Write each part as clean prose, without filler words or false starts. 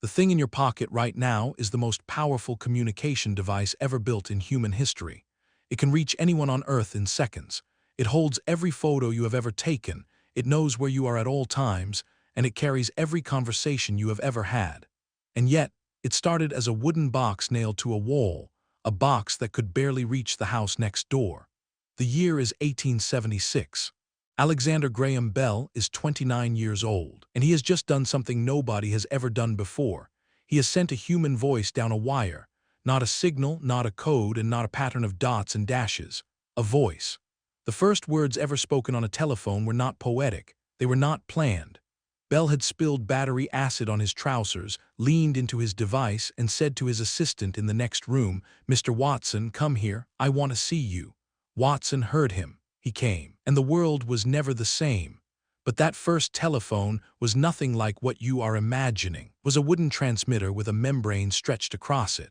The thing in your pocket right now is the most powerful communication device ever built in human history. It can reach anyone on Earth in seconds. It holds every photo you have ever taken, it knows where you are at all times, and it carries every conversation you have ever had. And yet, it started as a wooden box nailed to a wall, a box that could barely reach the house next door. The year is 1876. Alexander Graham Bell is 29 years old, and he has just done something nobody has ever done before. He has sent a human voice down a wire, not a signal, not a code, and not a pattern of dots and dashes. A voice. The first words ever spoken on a telephone were not poetic, they were not planned. Bell had spilled battery acid on his trousers, leaned into his device, and said to his assistant in the next room, "Mr. Watson, come here, I want to see you." Watson heard him. He came, and the world was never the same. But that first telephone was nothing like what you are imagining. It was a wooden transmitter with a membrane stretched across it.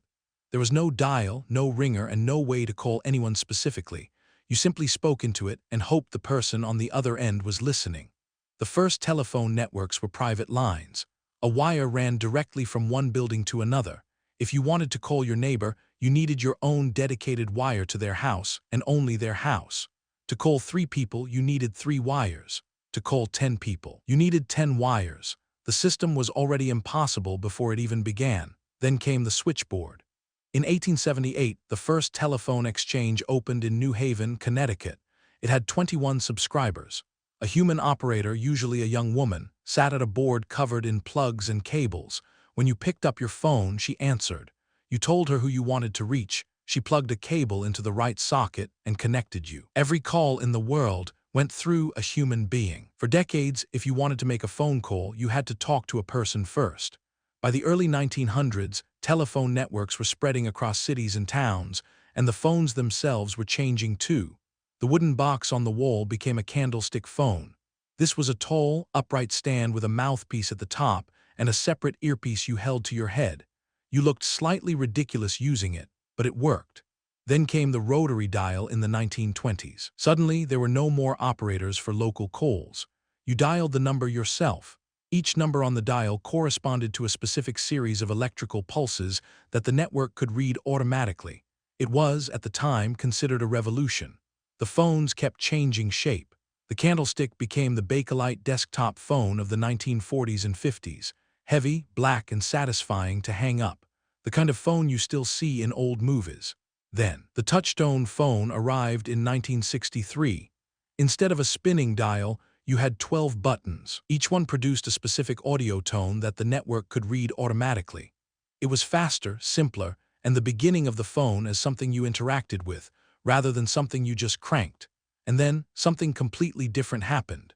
There was no dial, no ringer, and no way to call anyone specifically. You simply spoke into it and hoped the person on the other end was listening. The first telephone networks were private lines. A wire ran directly from one building to another. If you wanted to call your neighbor, you needed your own dedicated wire to their house, and only their house. To call 3 people, you needed 3 wires. To call 10 people, you needed 10 wires. The system was already impossible before it even began. Then came the switchboard. In 1878, the first telephone exchange opened in New Haven, Connecticut. It had 21 subscribers. A human operator, usually a young woman, sat at a board covered in plugs and cables. When you picked up your phone, she answered. You told her who you wanted to reach. She plugged a cable into the right socket and connected you. Every call in the world went through a human being. For decades, if you wanted to make a phone call, you had to talk to a person first. By the early 1900s, telephone networks were spreading across cities and towns, and the phones themselves were changing too. The wooden box on the wall became a candlestick phone. This was a tall, upright stand with a mouthpiece at the top and a separate earpiece you held to your head. You looked slightly ridiculous using it, but it worked. Then came the rotary dial in the 1920s. Suddenly, there were no more operators for local calls. You dialed the number yourself. Each number on the dial corresponded to a specific series of electrical pulses that the network could read automatically. It was, at the time, considered a revolution. The phones kept changing shape. The candlestick became the Bakelite desktop phone of the 1940s and 50s, heavy, black, and satisfying to hang up. The kind of phone you still see in old movies. Then, the touchtone phone arrived in 1963. Instead of a spinning dial, you had 12 buttons. Each one produced a specific audio tone that the network could read automatically. It was faster, simpler, and the beginning of the phone as something you interacted with, rather than something you just cranked. And then, something completely different happened.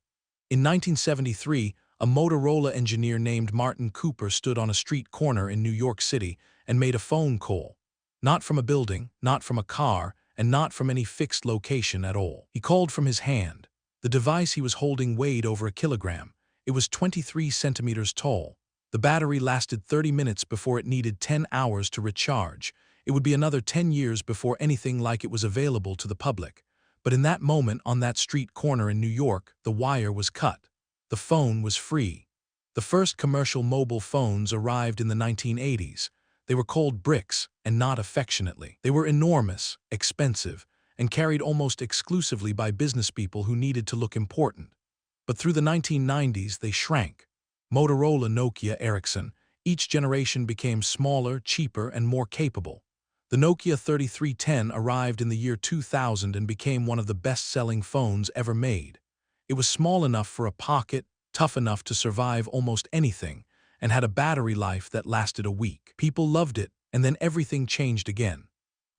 In 1973, a Motorola engineer named Martin Cooper stood on a street corner in New York City and made a phone call. Not from a building, not from a car, and not from any fixed location at all. He called from his hand. The device he was holding weighed over a kilogram. It was 23 centimeters tall. The battery lasted 30 minutes before it needed 10 hours to recharge. It would be another 10 years before anything like it was available to the public. But in that moment, on that street corner in New York, the wire was cut. The phone was free. The first commercial mobile phones arrived in the 1980s. They were called bricks, and not affectionately. They were enormous, expensive, and carried almost exclusively by businesspeople who needed to look important. But through the 1990s, they shrank. Motorola, Nokia, Ericsson, each generation became smaller, cheaper, and more capable. The Nokia 3310 arrived in the year 2000 and became one of the best-selling phones ever made. It was small enough for a pocket, tough enough to survive almost anything, and had a battery life that lasted a week. People loved it, and then everything changed again.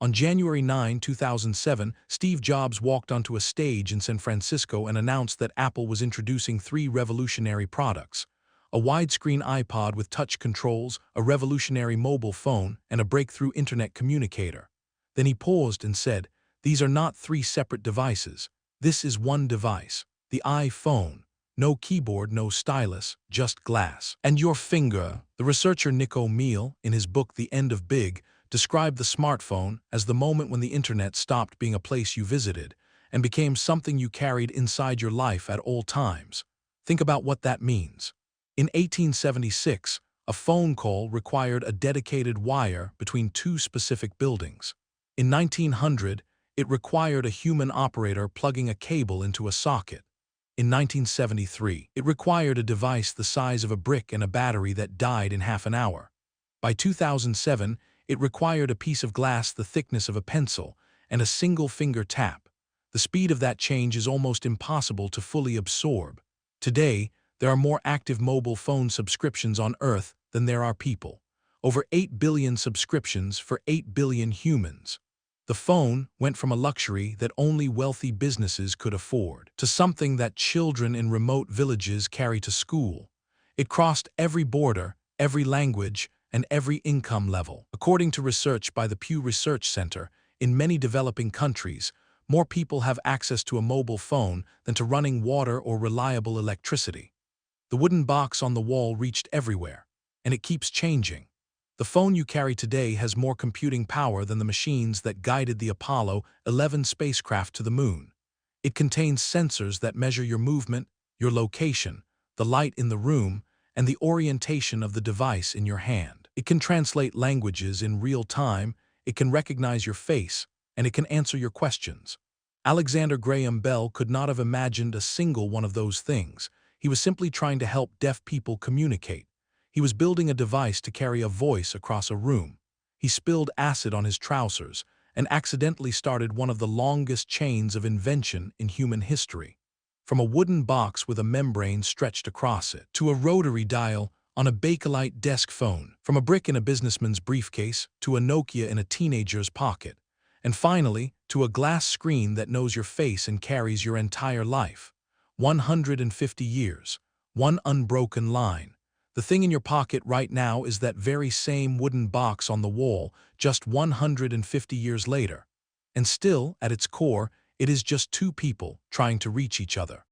On January 9, 2007, Steve Jobs walked onto a stage in San Francisco and announced that Apple was introducing 3 revolutionary products: a widescreen iPod with touch controls, a revolutionary mobile phone, and a breakthrough internet communicator. Then he paused and said, "These are not 3 separate devices. This is one device, the iPhone. No keyboard, no stylus, just glass. And your finger." The researcher Nick O'Meal, in his book The End of Big, described the smartphone as the moment when the internet stopped being a place you visited and became something you carried inside your life at all times. Think about what that means. In 1876, A phone call required a dedicated wire between two specific buildings. In 1900, it required a human operator plugging a cable into a socket. In 1973, it required a device the size of a brick and a battery that died in half an hour. By 2007, it required a piece of glass the thickness of a pencil and a single finger tap. The speed of that change is almost impossible to fully absorb. Today, there are more active mobile phone subscriptions on Earth than there are people. Over 8 billion subscriptions for 8 billion humans. The phone went from a luxury that only wealthy businesses could afford to something that children in remote villages carry to school. It crossed every border, every language, and every income level. According to research by the Pew Research Center, in many developing countries, more people have access to a mobile phone than to running water or reliable electricity. The wooden box on the wall reached everywhere, and it keeps changing. The phone you carry today has more computing power than the machines that guided the Apollo 11 spacecraft to the moon. It contains sensors that measure your movement, your location, the light in the room, and the orientation of the device in your hand. It can translate languages in real time, it can recognize your face, and it can answer your questions. Alexander Graham Bell could not have imagined a single one of those things. He was simply trying to help deaf people communicate. He was building a device to carry a voice across a room. He spilled acid on his trousers and accidentally started one of the longest chains of invention in human history. From a wooden box with a membrane stretched across it, to a rotary dial on a Bakelite desk phone, from a brick in a businessman's briefcase to a Nokia in a teenager's pocket, and finally, to a glass screen that knows your face and carries your entire life. 150 years, one unbroken line. The thing in your pocket right now is that very same wooden box on the wall just 150 years later. And still, at its core, it is just two people trying to reach each other.